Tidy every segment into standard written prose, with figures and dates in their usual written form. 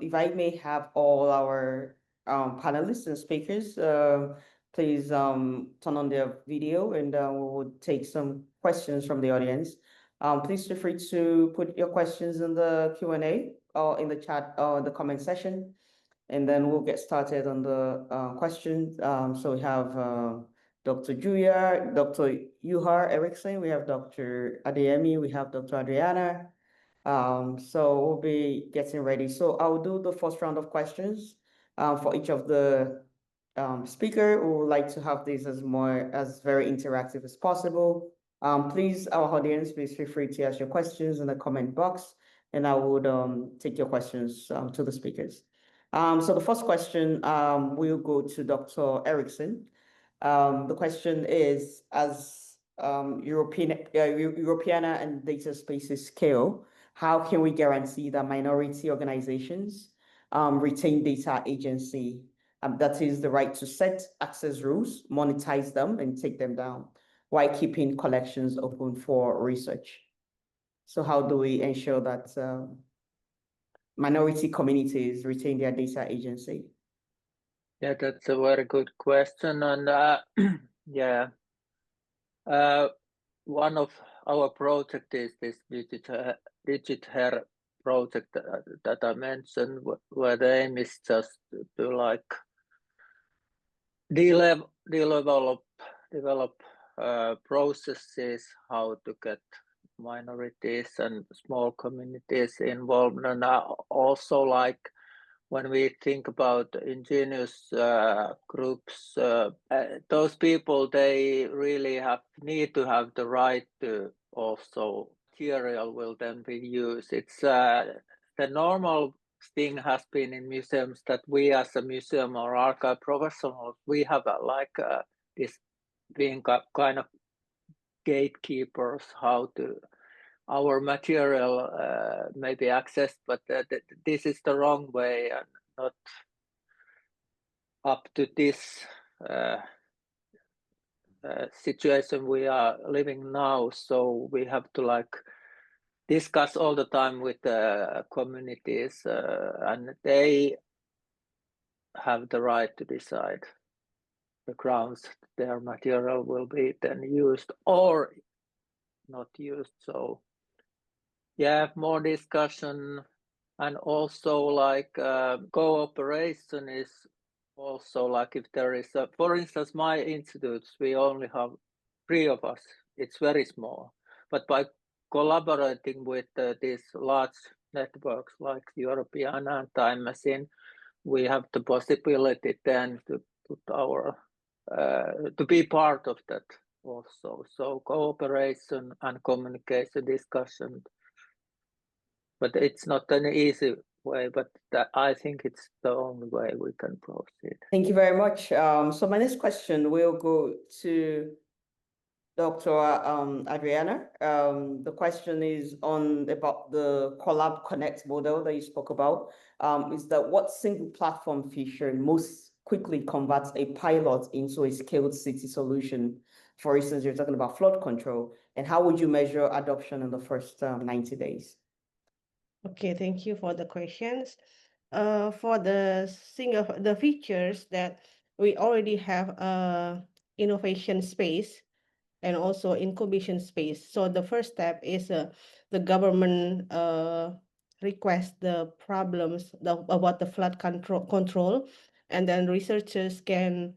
If I may have all our panelists and speakers, please turn on their video and we will take some questions from the audience. Please feel free to put your questions in the Q&A or in the chat or the comment section, and then we'll get started on the questions. So we have Dr. Julia, Dr. Yuhar Erickson, we have Dr. Adeyemi, we have Dr. Adriana. So we'll be getting ready. So I'll do the first round of questions for each of the speaker. We would like to have this as very interactive as possible. Please, our audience, please feel free to ask your questions in the comment box, and I would take your questions to the speakers. So the first question will go to Dr. Erickson. The question is, as Europeana and data spaces scale, how can we guarantee that minority organizations retain data agency? That is the right to set access rules, monetize them, and take them down, while keeping collections open for research. So how do we ensure that minority communities retain their data agency? Yeah, that's a very good question. And yeah, one of our project is this digital project that I mentioned, where the aim is just to like develop processes how to get minorities and small communities involved, and also like when we think about indigenous groups, those people, they really need to have the right to also material will then be used. It's the normal thing has been in museums that we as a museum or archive professionals, we have this being kind of gatekeepers, how to our material may be accessed, but this is the wrong way and not up to this situation we are living now. So we have to like discuss all the time with the communities, and they have the right to decide the grounds their material will be then used or not used. So yeah, more discussion, and also like cooperation is also like if there is a, for instance, my institutes, we only have 3 of us. It's very small, but by collaborating with these large networks like European and Time Machine, we have the possibility then to put our to be part of that also. So cooperation and communication discussion, but it's not an easy way, but I think it's the only way we can proceed. Thank you very much. So my next question will go to Dr. Adriana. The question is about the Collab Connect model that you spoke about. Is that what single platform feature most quickly converts a pilot into a scaled city solution? For instance, you're talking about flood control, and how would you measure adoption in the first 90 days? Okay, thank you for the questions. For the features that we already have innovation space and also incubation space. So the first step is the government request the problems about the flood control, and then researchers can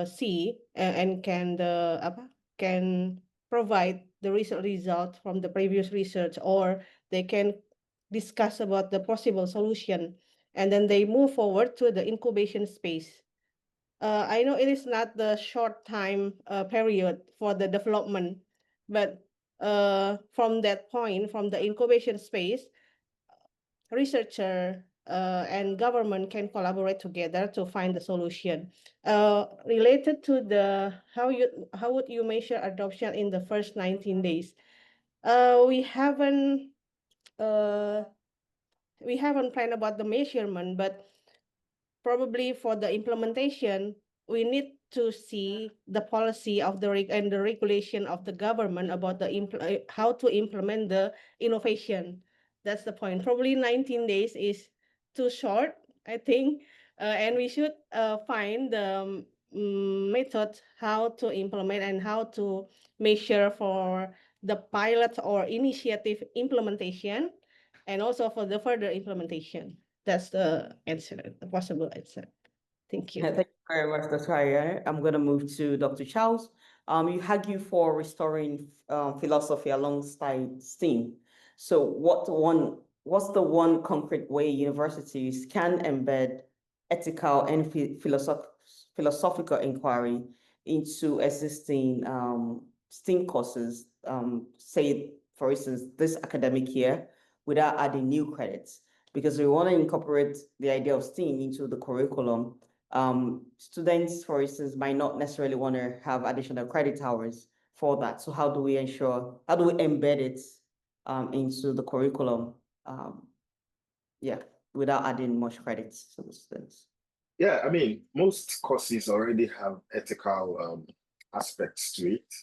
see and can provide the result from the previous research, or they can discuss about the possible solution, and then they move forward to the incubation space. I know it is not the short time period for the development, but from that point, from the incubation space, researcher and government can collaborate together to find the solution. Related to the how would you measure adoption in the first 19 days? We haven't uh, we haven't planned about the measurement, but probably for the implementation, we need to see the policy of the and the regulation of the government about the how to implement the innovation. That's the point. Probably 19 days is too short, I think, and we should find the method how to implement and how to measure for the pilot or initiative implementation, and also for the further implementation. That's the answer, the possible answer. Thank you. Thank you very much, Dr. Ayer. I'm going to move to Dr. Charles. You argue for restoring philosophy alongside STEAM. So what's the one concrete way universities can embed ethical and philosophical inquiry into existing STEAM courses, say, for instance, this academic year, without adding new credits? Because we want to incorporate the idea of STEAM into the curriculum. Students, for instance, might not necessarily want to have additional credit hours for that. So how do we embed it into the curriculum? Without adding much credits to the students. Yeah, I mean, most courses already have ethical aspects to it,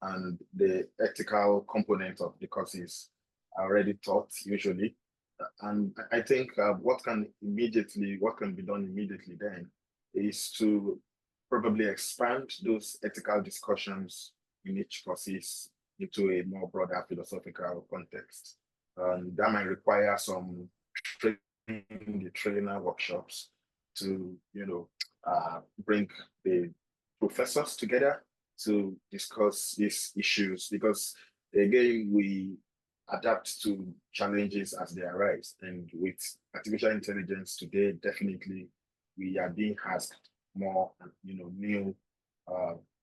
and the ethical component of the courses are already taught usually. And I think what can be done immediately then is to probably expand those ethical discussions in each courses into a more broader philosophical context. That might require some training, the trainer workshops to, bring the professors together to discuss these issues, because again, we adapt to challenges as they arise. And with artificial intelligence today, definitely we are being asked more, new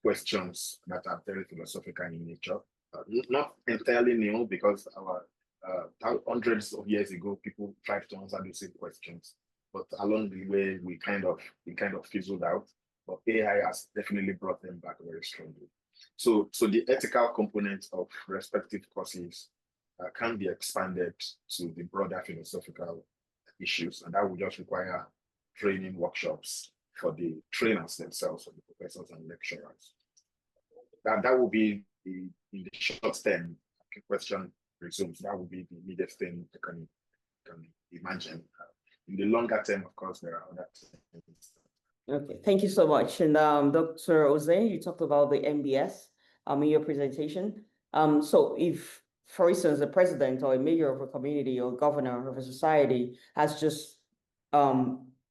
questions that are very philosophical in nature. Not entirely new, because our hundreds of years ago, people tried to answer the same questions, but along the way, we kind of fizzled out. But AI has definitely brought them back very strongly. So the ethical component of respective courses can be expanded to the broader philosophical issues, and that would just require training workshops for the trainers themselves, for the professors and lecturers. That will be in the short term. Question resumes. That would be the immediate thing you can imagine. In the longer term, of course, there are other things. Okay, thank you so much. And Dr. Jose, you talked about the MBS in your presentation. So if, for instance, a president or a mayor of a community or governor of a society has just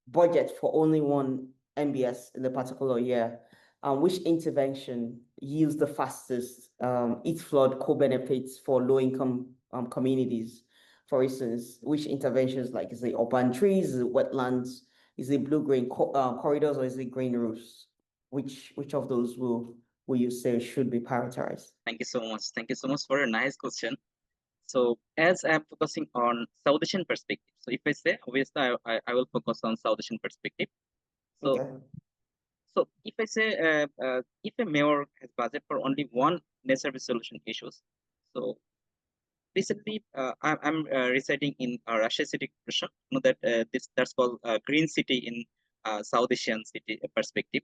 budget for only one MBS in a particular year, which intervention yields the fastest flood co-benefits for low-income communities? For instance, which interventions, like is it urban trees, is it wetlands, is it blue-green corridors, or is it green roofs? Which of those will you say should be prioritized? Thank you so much. Thank you so much for a nice question. So as I'm focusing on South Asian perspective, so if I say, obviously I will focus on South Asian perspective. So, okay. So if I say, if a mayor has budget for only one nature resolution issues, so recently I'm residing in Russia city, Russia. You know that that's called green city in South Asian city perspective,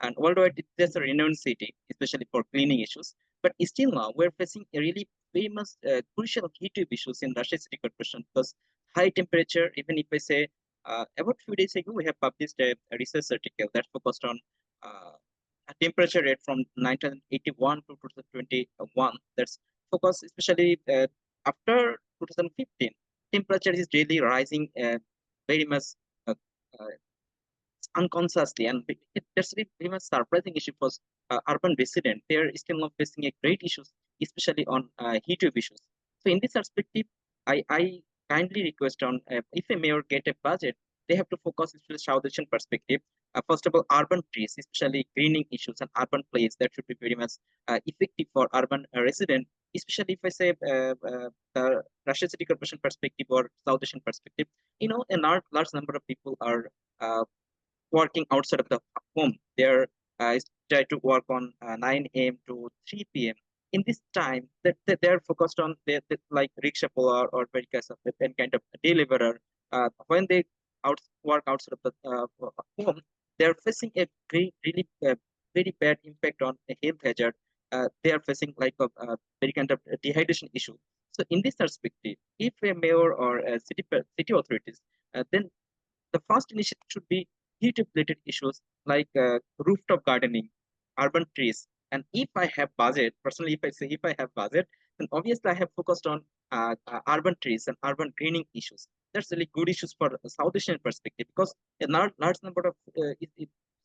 and worldwide there's a renowned city, especially for cleaning issues. But still now we're facing a really famous crucial heat wave issues in Russia city corporation, because high temperature. Even if I say about a few days ago, we have published a research article that focused on a temperature rate from 1981 to 2021. That's focused especially after 2015. Temperature is really rising very much unconsciously, and that's a very much surprising issue for urban residents. They are still not facing a great issues, especially on heat wave issues. So in this perspective, I kindly request on if a mayor get a budget, they have to focus especially South Asian perspective first of all, urban trees, especially greening issues and urban plays, that should be very much effective for urban resident, especially if I say the Russia City Corporation perspective or South Asian perspective. A large number of people are working outside of the home. They're try to work on 9 a.m. to 3 p.m. In this time, that they're focused on like rickshaw puller or very kind of day laborer. When they work outside of the home, they're facing a very bad impact on a health hazard. They are facing like a very kind of dehydration issue. So in this perspective, if a mayor or a city authorities, then the first initiative should be heat-related issues like rooftop gardening, urban trees. And if I have budget, personally, if I have budget, then obviously I have focused on urban trees and urban greening issues. That's really good issues for South Asian perspective, because a large number of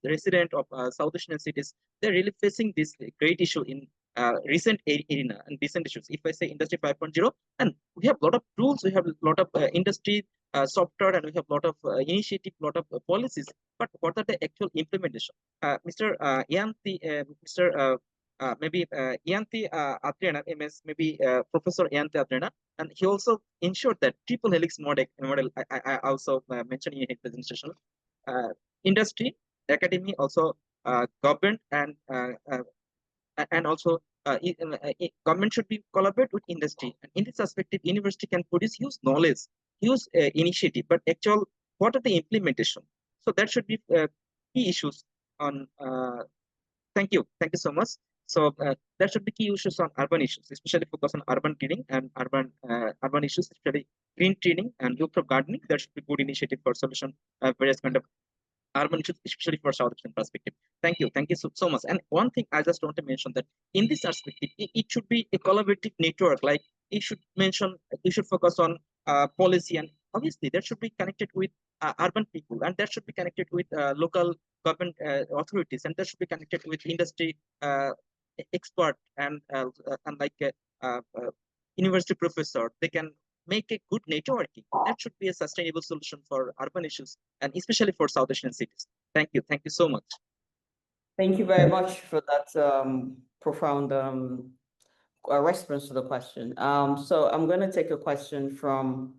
resident of South Asian cities, they're really facing this great issue in recent arena and recent issues. If I say Industry 5.0, and we have a lot of tools, we have a lot of industry software, and we have a lot of initiative, lot of policies, but what are the actual implementation? Mr. Yanti, maybe Yanti Adriana, maybe Professor Yanti Adriana, and he also ensured that triple helix model I also mentioned in his presentation. Industry, academy, also government, and also government should be collaborate with industry. And in this perspective, university can produce huge knowledge, huge initiative, but actual what are the implementation? So that should be key issues on. Thank you so much. So that should be key issues on urban issues, especially focus on urban greening and urban issues, especially green training and rooftop gardening. There should be good initiative for solution various kind of urban issues, especially for South Asian perspective. Thank you so much. And one thing I just want to mention that in this perspective, it should be a collaborative network. Like it should focus on policy, and obviously that should be connected with urban people, and that should be connected with local government authorities, and that should be connected with industry expert and like university professor. They can make a good networking. That should be a sustainable solution for urban issues, and especially for South Asian cities. Thank you so much. Thank you very much for that profound response to the question. So I'm going to take a question from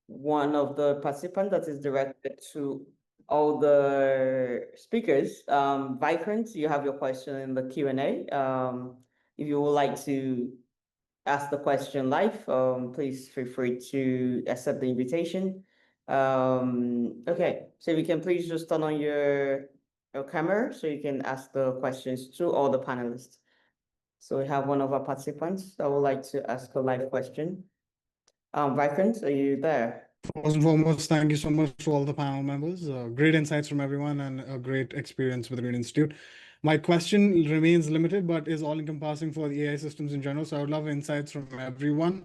one of the participants that is directed to all the speakers. Vikrant, you have your question in the Q&A. If you would like to ask the question live, please feel free to accept the invitation. Okay, so if you can please just turn on your camera so you can ask the questions to all the panelists. So we have one of our participants that would like to ask a live question. Vikrant, are you there? First and foremost, thank you so much to all the panel members. Great insights from everyone and a great experience with the Green Institute. My question remains limited, but is all-encompassing for the AI systems in general. So I would love insights from everyone.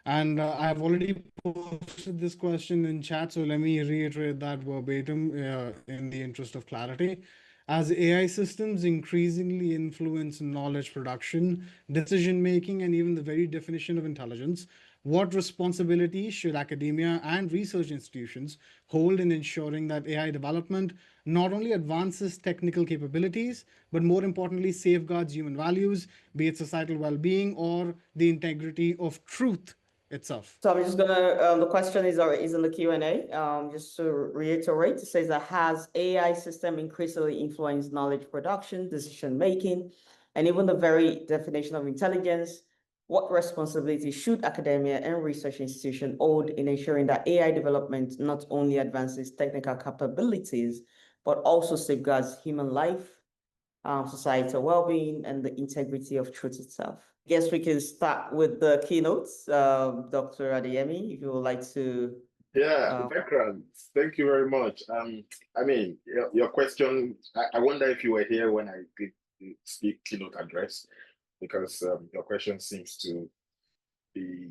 And I've already posted this question in chat, so let me reiterate that verbatim in the interest of clarity. As AI systems increasingly influence knowledge production, decision-making, and even the very definition of intelligence, what responsibilities should academia and research institutions hold in ensuring that AI development not only advances technical capabilities, but more importantly, safeguards human values, be it societal well-being or the integrity of truth itself? So I'm just gonna, the question is in the Q&A. Just to reiterate, it says that has AI system increasingly influenced knowledge production, decision-making, and even the very definition of intelligence? What responsibility should academia and research institutions hold in ensuring that AI development not only advances technical capabilities, but also safeguards human life, societal well-being, and the integrity of truth itself? I guess we can start with the keynotes. Dr. Adeyemi, if you would like to. Yeah, background. Thank you very much. I mean, your question, I wonder if you were here when I did speak keynote address, because your question seems to be,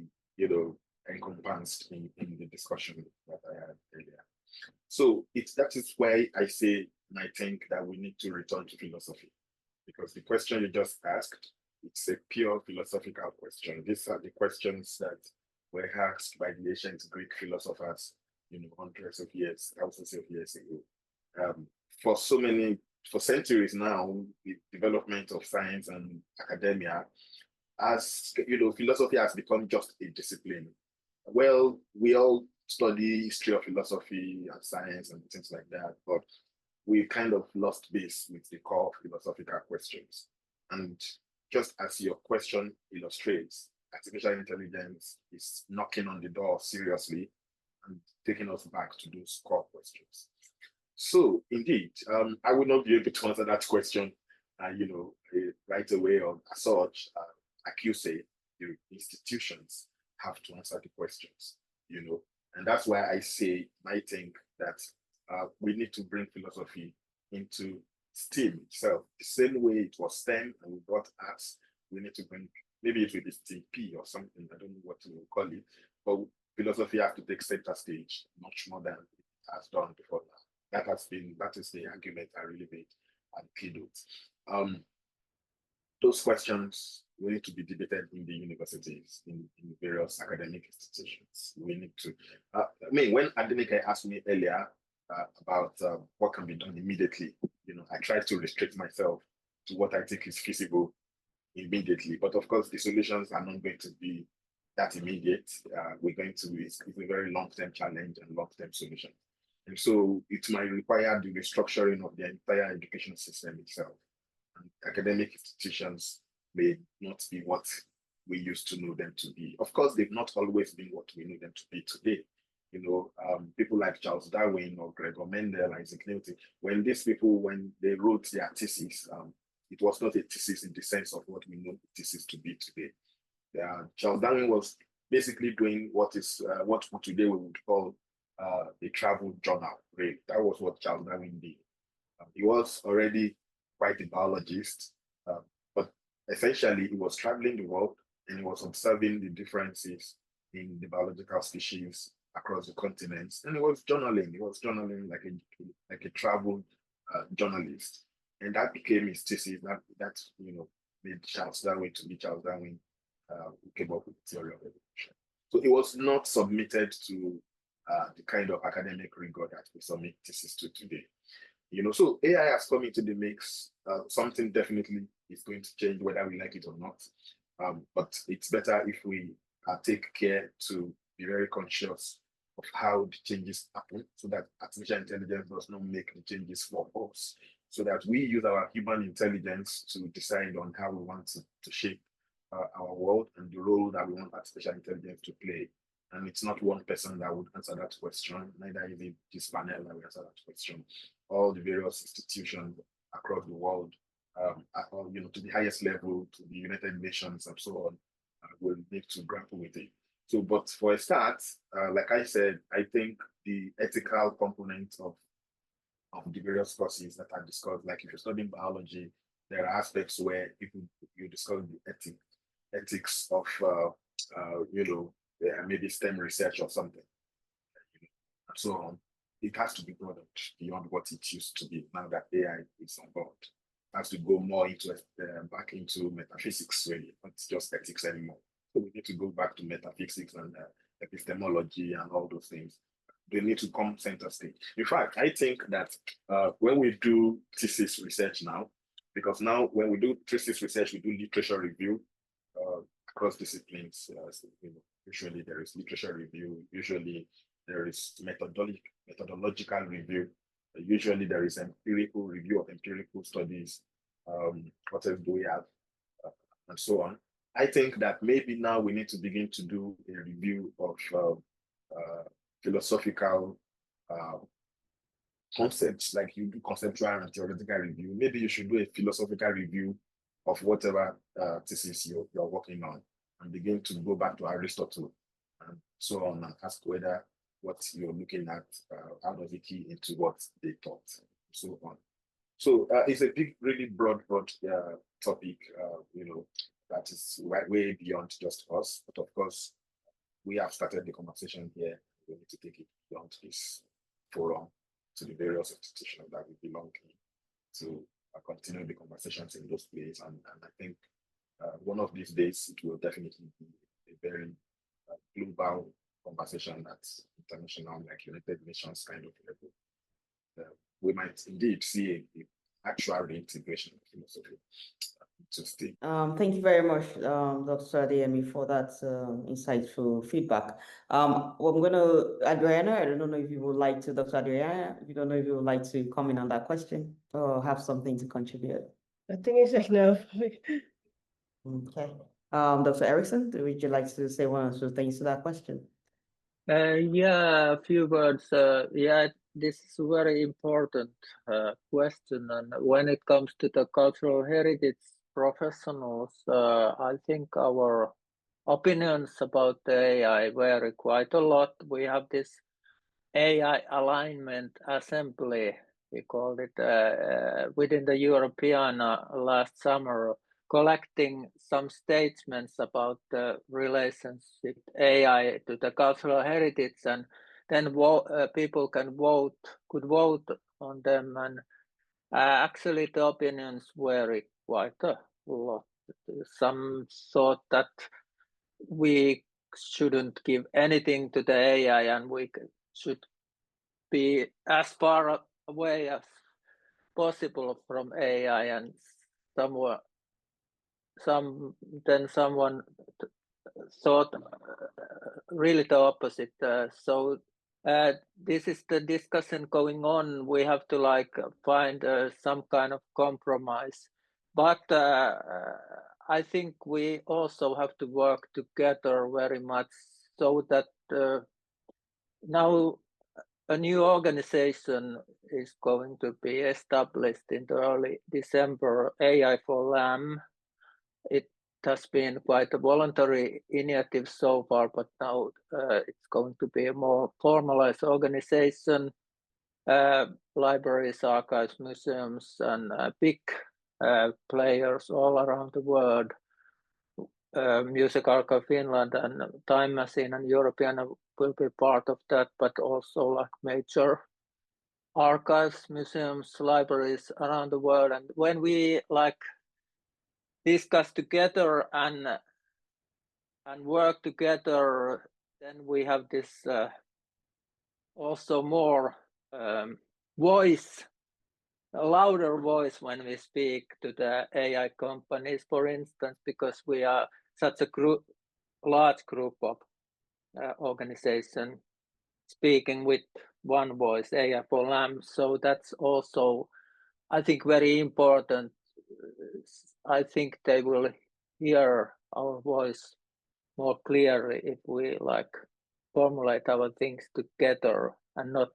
encompassed in the discussion that I had earlier. So that is why I say, and I think that we need to return to philosophy, because the question you just asked, it's a pure philosophical question. These are the questions that were asked by the ancient Greek philosophers, hundreds of years, thousands of years ago. for centuries now, the development of science and academia, as philosophy has become just a discipline. Well, we all study history of philosophy and science and things like that, but we kind of lost base with the core philosophical questions. And just as your question illustrates, artificial intelligence is knocking on the door seriously and taking us back to those core questions. So indeed, I would not be able to answer that question, right away or as such. Like you say, the institutions have to answer the questions, and that's why I think that we need to bring philosophy into STEAM itself, the same way it was STEM and we brought arts. We need to bring, maybe it will be STEAM P or something, I don't know what to call it, but philosophy has to take center stage much more than it has done before now. That is the argument I really made at keynote. Those questions will need to be debated in the universities, in various academic institutions. We need to, when Adenike asked me earlier about what can be done immediately, I tried to restrict myself to what I think is feasible immediately. But of course, the solutions are not going to be that immediate. It's a very long-term challenge and long-term solution. And so it might require the restructuring of the entire education system itself. And academic institutions may not be what we used to know them to be. Of course, they've not always been what we know them to be today. People like Charles Darwin or Gregor Mendel, Isaac Newton, when they wrote their thesis, it was not a thesis in the sense of what we know the thesis to be today. Charles Darwin was basically doing what today we would call a travel journal. Right? That was what Charles Darwin did. He was already quite a biologist, but essentially he was traveling the world and he was observing the differences in the biological species across the continents, and he was journaling. He was journaling like a travel journalist, and that became his thesis. That made Charles Darwin to be Charles Darwin, who came up with the theory of evolution. So it was not submitted to the kind of academic rigor that we submit thesis to today. So AI has come into the mix. Something definitely is going to change whether we like it or not. But it's better if we take care to be very conscious of how the changes happen so that artificial intelligence does not make the changes for us, so that we use our human intelligence to decide on how we want to shape our world and the role that we want artificial intelligence to play. And it's not one person that would answer that question, neither is it this panel that will answer that question. All the various institutions across the world, to the highest level, to the United Nations and so on, will need to grapple with it. So, but for a start, like I said, I think the ethical component of the various courses that are discussed, like if you're studying biology, there are aspects where you discuss the ethics of, maybe STEM research or something, and so on. It has to be broadened beyond what it used to be now that AI is on board. It has to go more back into metaphysics, really, not just ethics anymore. So we need to go back to metaphysics and epistemology and all those things. They need to come center stage. In fact, I think that when we do thesis research now, because now when we do thesis research, we do literature review across disciplines. Usually there is literature review. Usually there is methodological review. Usually there is empirical review of empirical studies. What else do we have? And so on. I think that maybe now we need to begin to do a review of philosophical concepts, like you do conceptual and theoretical review. Maybe you should do a philosophical review of whatever thesis you're working on, and begin to go back to Aristotle and so on, and ask whether what you're looking at, how does it key into what they taught, and so on. So it's a big, really broad topic, that is way beyond just us. But of course, we have started the conversation here. We need to take it beyond this forum to the various institutions that we belong to continue the conversations in those places. And I think one of these days, it will definitely be a very global conversation that's international, like United Nations kind of level. we might indeed see a actual reintegration of philosophy. Interesting. Thank you very much, Dr. Adeyemi, for that insightful feedback. I'm Adriana, I don't know if you would like to, Dr. Adriana, you don't know if you would like to comment on that question or have something to contribute. I think it's enough. Okay. Dr. Erickson, would you like to say one or two things to that question? Yeah, a few words. Yeah, this is a very important question, and when it comes to the cultural heritage professionals, I think our opinions about the AI vary quite a lot. We have this AI alignment assembly, we called it, within the European last summer, collecting some statements about the relationship AI to the cultural heritage, and then people could vote on them, and actually the opinions vary quite a lot. Some thought that we shouldn't give anything to the AI and we should be as far away as possible from AI, and someone thought really the opposite. So this is the discussion going on. We have to like find some kind of compromise, but I think we also have to work together very much so that now a new organization is going to be established in the early December, AI for LAM. It has been quite a voluntary initiative so far, but now it's going to be a more formalized organization. Libraries, archives, museums, and big players all around the world. Music Archive Finland and Time Machine and European will be part of that, but also like major archives, museums, libraries around the world. And when we like discuss together and work together, then we have this also more voice, a louder voice when we speak to the AI companies, for instance, because we are such a large group of organization speaking with one voice, AI for LAM. So that's also, I think, very important. I think they will hear our voice more clearly if we like formulate our things together and not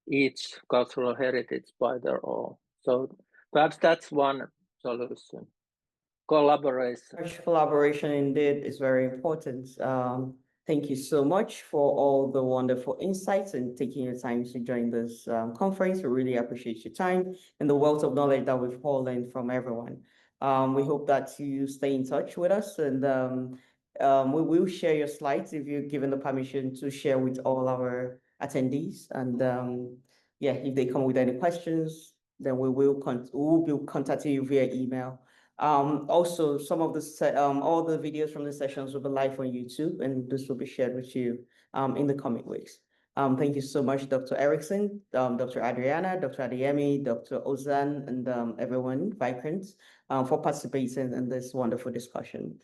each cultural heritage by their own. So perhaps that's one solution. Collaboration. Collaboration indeed is very important. Thank you so much for all the wonderful insights and taking your time to join this conference. We really appreciate your time and the wealth of knowledge that we've all learned from everyone. We hope that you stay in touch with us, and we will share your slides if you're given the permission to share with all our attendees. And yeah, if they come with any questions, then we will be contacting you via email. Also, some of the all the videos from the sessions will be live on YouTube, and this will be shared with you in the coming weeks. Thank you so much, Dr. Erickson, Dr. Adriana, Dr. Adeyemi, Dr. Ozan, and everyone, Vikrant, for participating in this wonderful discussion.